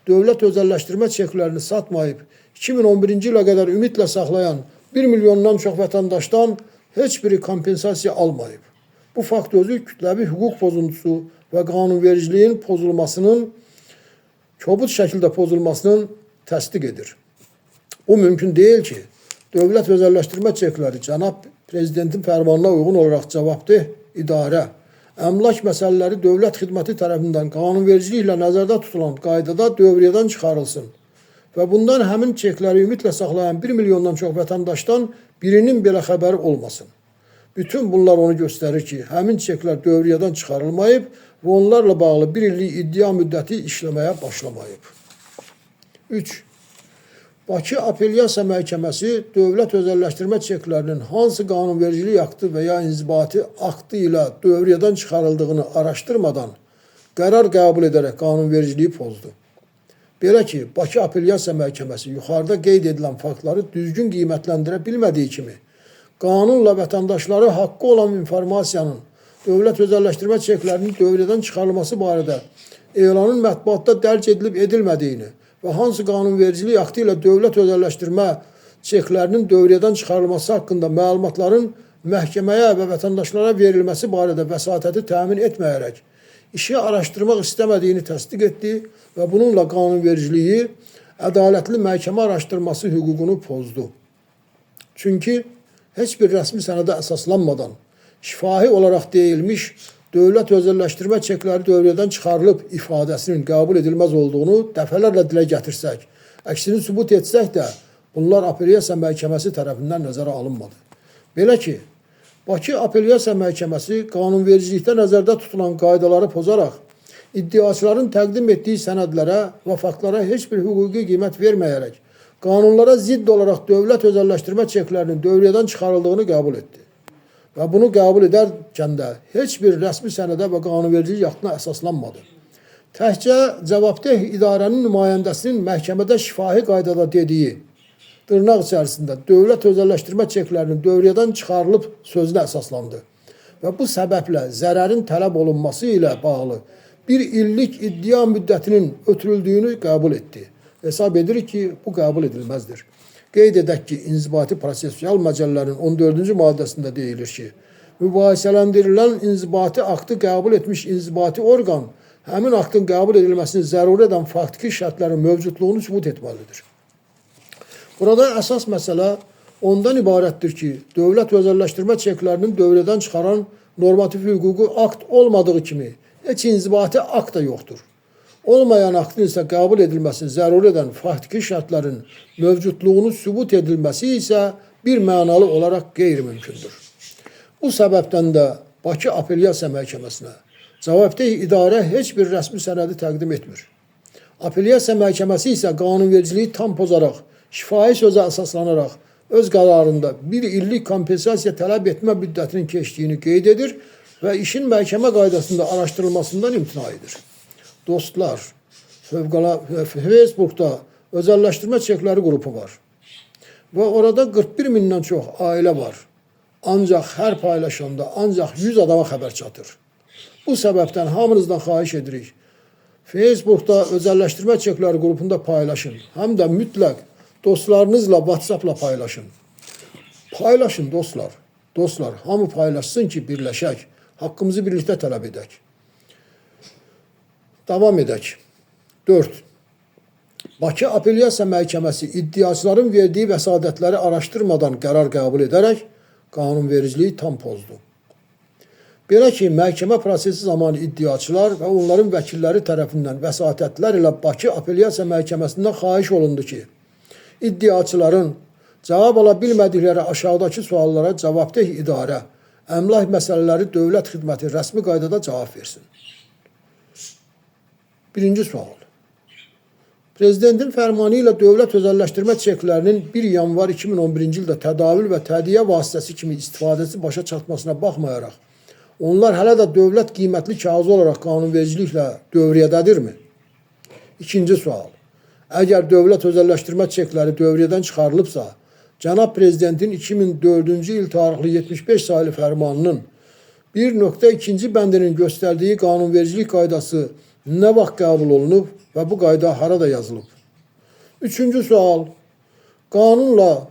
Dövlət özəlləşdirmə çeklərini satmayıb 2011-ci ilə qədər ümidlə saxlayan 1 milyondan çox vətəndaşdan heç biri kompensasiya almayıb. Bu fakt özü kütləvi hüquq pozuntusu və qanunvericiliyin pozulmasının, kobud şəkildə pozulmasının təsdiq edir. Bu mümkün deyil ki, dövlət özəlləşdirmə çekləri cənab prezidentin fərmanına uyğun olaraq cavabdeh idarə, əmlak məsələləri dövlət xidməti tərəfindən qanunvericiliklə nəzərdə tutulan qaydada dövriyyədən çıxarılsın və bundan həmin çekləri ümidlə saxlayan 1 milyondan çox vətəndaşdan birinin belə xəbəri olmasın. Bütün bunlar onu göstərir ki, həmin çeklər dövriyyədən çıxarılmayıb və onlarla bağlı 1 illik iddia müddəti işləməyə başlamayıb. 3. Bakı Apellyasiya Məhkəməsi dövlət özəlləşdirmə çeklərinin hansı qanunvericilik aktı və ya inzibati aktı ilə dövriyyədən çıxarıldığını araşdırmadan qərar qəbul edərək qanunvericiliyi pozdu. Belə ki, Bakı Apellyasiya Məhkəməsi yuxarıda qeyd edilən faktları düzgün qiymətləndirə bilmədiyi kimi, qanunla vətəndaşları haqqı olan informasiyanın dövlət özəlləşdirmə çeklərinin dövriyyədən çıxarılması barədə elanın mətbuatda dərc edilib edilmədiyini və hansı qanunvericilik aktı ilə dövlət özəlləşdirmə çeklərinin dövriyyədən çıxarılması haqqında məlumatların məhkəməyə və vətəndaşlara verilməsi barədə vəsatəti təmin etməyərək işi araşdırmaq istəmədiyini təsdiq etdi və bununla qanunvericiliyi ədalətli məhkəmə araşdırması hüququnu pozdu. Çünki heç bir rəsmi sənədə əsaslanmadan şifahi olaraq deyilmiş dövlət özəlləşdirmə çekləri dövriyyədən çıxarılıb ifadəsinin qəbul edilməz olduğunu dəfələrlə dilə gətirsək, əksini sübut etsək də bunlar Apellyasiya Məhkəməsi tərəfindən nəzərə alınmadı. Belə ki, Bakı Apellyasiya Məhkəməsi qanunvericilikdə nəzərdə tutulan qaydaları pozaraq, iddiaçıların təqdim etdiyi sənədlərə və faktlara heç bir hüquqi qiymət verməyərək, qanunlara zidd olaraq dövlət özəlləşdirmə çeklərinin dövriyyədən çıxarıldığını qəbul etdi. Və bunu qəbul edərkən də heç bir rəsmi sənədə və qanunvericilik aktına əsaslanmadı. Təkcə cavabdeh idarənin nümayəndəsinin məhkəmədə şifahi qaydada dediyi, dırnaq içərisində dövlət özəlləşdirmə çeklərinin dövriyyədən çıxarılıb sözünə əsaslandı. Və bu səbəblə zərərin tələb olunması ilə bağlı 1 illik iddia müddətinin ötürüldüyünü qəbul etdi. Hesab edirik ki, bu qəbul edilməzdir. Qeyd edək ki, İnzibati Prosessual Məcəllələrin 14-cü maddəsində deyilir ki, mübahisələndirilən inzibati aktı qəbul etmiş inzibati orqan həmin aktın qəbul edilməsini zəruri edən faktiki şərtlərin mövcudluğunu sübut etməlidir. Burada əsas məsələ ondan ibarətdir ki, dövlət özəlləşdirmə çeklərinin dövriyyədən çıxaran normativ hüquqi akt olmadığı kimi heç inzibati akt da yoxdur. Olmayan aktın isə qəbul edilməsini zəruri edən faktiki şərtlərin mövcudluğunu sübut edilməsi isə bir mənalı olaraq qeyri-mümkündür. Bu səbəbdən də Bakı Apellyasiya Məhkəməsinə cavabdeh idarə heç bir rəsmi sənədi təqdim etmir. Apellyasiya Məhkəməsi isə qanunvericiliyi tam pozaraq, şifahi sözə əsaslanaraq öz qərarında 1 illik kompensasiya tələb etmə müddətinin keçdiyini qeyd edir və işin məhkəmə qaydasında araşdırılmasından imtina edir. Dostlar, Facebookda özəlləşdirmə çekləri qrupu var və orada 41 mindən çox ailə var. Ancaq hər paylaşanda ancaq 100 adama xəbər çatır. Bu səbəbdən hamınızdan xahiş edirik. Facebookda özəlləşdirmə çekləri qrupunda paylaşın. Həm də mütləq dostlarınızla WhatsApp-la paylaşın. Paylaşın dostlar. Dostlar, hamı paylaşsın ki, birləşək. Haqqımızı birlikdə tələb edək. Davam edək. 4. Bakı Apellyasiya Məhkəməsi iddiaçıların verdiyi vəsadətləri araşdırmadan qərar qəbul edərək qanunvericiliyi tam pozdu. Belə ki, məhkəmə prosesi zamanı iddiaçılar və onların vəkilləri tərəfindən vəsatətlər ilə Bakı Apellyasiya Məhkəməsindən xahiş olundu ki, iddiaçıların cavab ala bilmədikləri aşağıdakı suallara cavabdeh idarə, əmlak məsələləri dövlət xidməti rəsmi qaydada cavab versin. Birinci sual. Prezidentin fərmanı ilə dövlət özəlləşdirmə çeklərinin 1 yanvar 2011-ci ildə tədavül və tədiyyə vasitəsi kimi istifadəsi başa çatmasına baxmayaraq, onlar hələ də dövlət qiymətli kağızı olaraq qanunvericiliklə dövriyyədədirmi? İkinci sual. Əgər dövlət özəlləşdirmə çekləri dövriyyədən çıxarılıbsa, cənab prezidentin 2004-cü il tarixli 75 sayılı fərmanının 1.2-ci bəndinin göstərdiyi qanunvericilik qaydası nə vaxt qəbul olunub və bu qayda harada yazılıb? Üçüncü sual, qanunla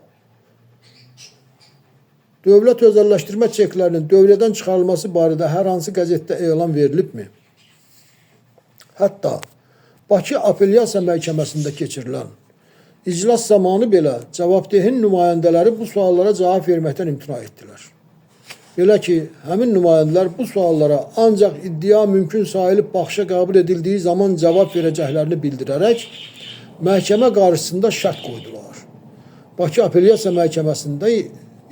dövlət özəlləşdirmə çeklərinin dövrədən çıxarılması barədə hər hansı qəzetdə elan verilibmi? Hətta Bakı Apellyasiya Məhkəməsində keçirilən iclas zamanı belə cavabdehin nümayəndələri bu suallara cavab verməkdən imtina etdilər. Belə ki, həmin nümayəndələr bu suallara ancaq iddia mümkün sayılıb baxışa qəbul edildiyi zaman cavab verəcəklərini bildirərək məhkəmə qarşısında şərt qoydular. Bakı Apellyasiya Məhkəməsində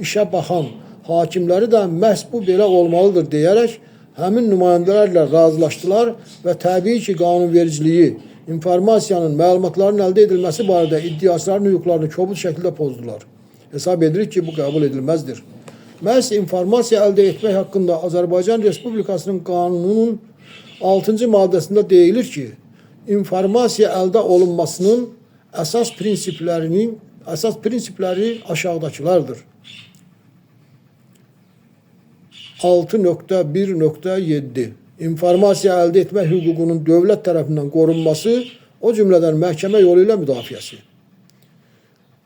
işə baxan hakimləri də məhz bu belə olmalıdır deyərək həmin nümayəndələrlə razılaşdılar və təbii ki, qanunvericiliyi, informasiyanın, məlumatların əldə edilməsi barədə iddiaçıların hüquqlarını kobud şəkildə pozdular. Hesab edirik ki, bu qəbul edilməzdir. Məhz informasiya əldə etmək haqqında Azərbaycan Respublikasının qanununun 6-cı maddəsində deyilir ki, informasiya əldə olunmasının əsas prinsipləri aşağıdakılardır. 6.1.7 İnformasiya əldə etmə hüququnun dövlət tərəfindən qorunması, o cümlədən məhkəmə yolu ilə müdafiəsi.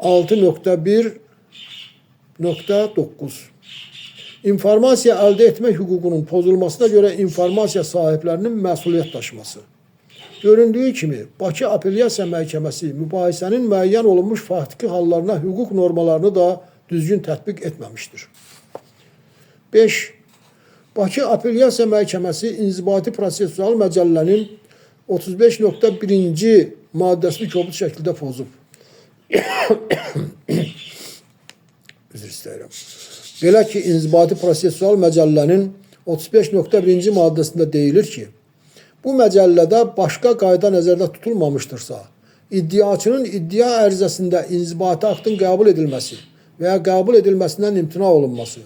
6.1.9 İnformasiya əldə etmə hüququnun pozulmasına görə informasiya sahiblərinin məsuliyyət daşıması. Göründüyü kimi, Bakı Apellyasiya Məhkəməsi mübahisənin müəyyən olunmuş faktiki hallarına hüquq normalarını da düzgün tətbiq etməmişdir. 5. Bakı Apellyasiya Məhkəməsi İnzibati Prosesual Məcəllənin 35.1-ci maddəsini kobud şəkildə pozub. Üzr istəyirəm. Belə ki, İnzibati Prosesual Məcəllənin 35.1-ci maddəsində deyilir ki, bu məcəllədə başqa qayda nəzərdə tutulmamışdırsa, iddiaçının iddia ərizəsində inzibati aktın qəbul edilməsi və ya qəbul edilməsindən imtina olunması,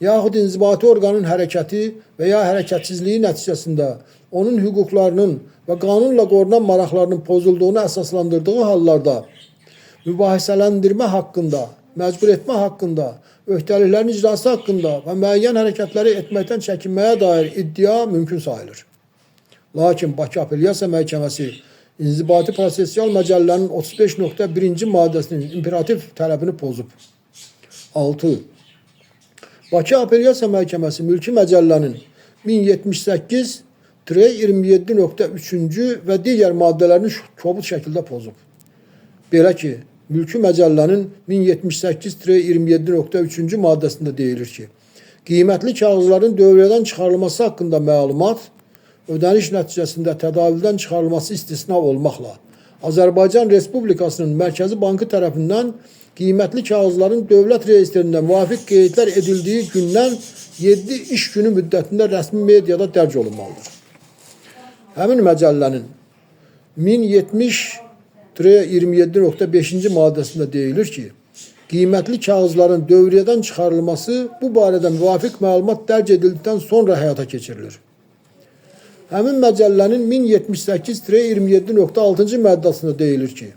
yaxud inzibati orqanın hərəkəti və ya hərəkətsizliyi nəticəsində onun hüquqlarının və qanunla qorunan maraqlarının pozulduğunu əsaslandırdığı hallarda mübahisələndirmə haqqında, məcbur etmə haqqında, öhdəliklərin icrası haqqında və müəyyən hərəkətləri etməkdən çəkinməyə dair iddia mümkün sayılır. Lakin Bakı Apellyasiya Məhkəməsi İnzibati Prosesial Məcəllənin 35.1-ci maddəsinin imperativ tələbini pozub. 6. Bakı Apellyasiya Məhkəməsi Mülki Məcəllənin 1078-27.3-cü və digər maddələrini kobud şəkildə pozub. Belə ki, Mülki Məcəllənin 1078-27.3-cü maddəsində deyilir ki, qiymətli kağızların dövrədən çıxarılması haqqında məlumat ödəniş nəticəsində tədavüldən çıxarılması istisna olmaqla Azərbaycan Respublikasının Mərkəzi Bankı tərəfindən qiymətli kağızların dövlət reyestrində müvafiq qeydlər edildiyi gündən 7 iş günü müddətində rəsmi mediada dərc olunmalıdır. Həmin məcəllənin 1070-27.5-ci maddəsində deyilir ki, qiymətli kağızların dövriyyədən çıxarılması bu barədə müvafiq məlumat dərc edildikdən sonra həyata keçirilir. Həmin məcəllənin 1078-27.6-cı maddəsində deyilir ki,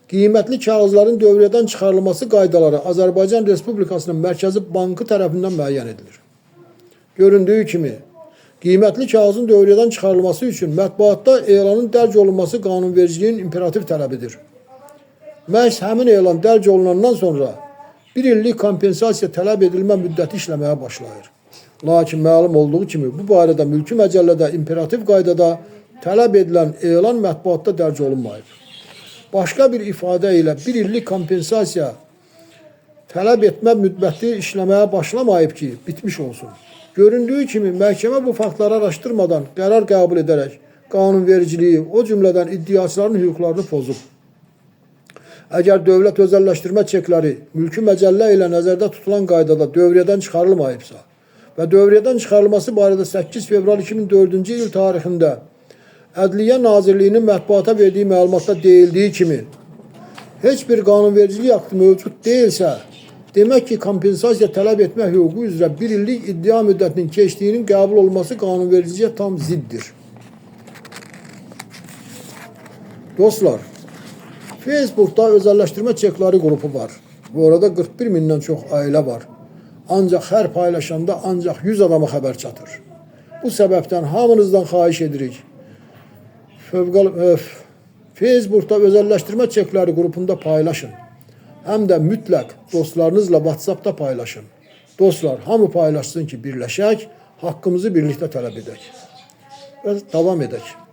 qiymətli kağızların dövrədən çıxarılması qaydaları Azərbaycan Respublikasının Mərkəzi Bankı tərəfindən müəyyən edilir. Göründüyü kimi, qiymətli kağızın dövrədən çıxarılması üçün mətbuatda elanın dərc olunması qanunvericiliyin imperativ tələbidir. Məhz həmin elan dərc olunandan sonra 1 illik kompensasiya tələb edilmə müddəti işləməyə başlayır. Lakin məlum olduğu kimi, bu barədə mülki məcəllədə imperativ qaydada tələb edilən elan mətbuatda dərc olunmayıb. Başqa bir ifadə ilə 1 illik kompensasiya tələb etmə müddəti işləməyə başlamayıb ki, bitmiş olsun. Göründüyü kimi, məhkəmə bu faktları araşdırmadan qərar qəbul edərək qanunvericiliyi, o cümlədən iddiaçıların hüquqlarını pozub. Əgər dövlət özəlləşdirmə çekləri mülki məcəllə ilə nəzərdə tutulan qaydada dövrədən çıxarılmayıbsa və dövrədən çıxarılması barədə 8 fevral 2004-cü il tarixində Ədliyyə Nazirliyinin mətbuata verdiyi məlumatda deyildiyi kimi, heç bir qanunvericilik aktı mövcud deyilsə, demək ki, kompensasiya tələb etmə hüququ üzrə 1 illik iddia müddətinin keçdiyinin qəbul olması qanunvericiliyə tam ziddir. Dostlar, Facebook'da özəlləşdirmə çekləri qrupu var. Bu arada 41 mindən çox ailə var. Ancaq hər paylaşanda ancaq 100 adama xəbər çatır. Bu səbəbdən hamınızdan xahiş edirik. Facebook'ta özelleştirme çekleri grubunda paylaşın. Hem de mütləq dostlarınızla WhatsApp'ta paylaşın. Dostlar, hamı paylaşsın ki birləşək, haqqımızı birlikdə tələb edək və davam edək.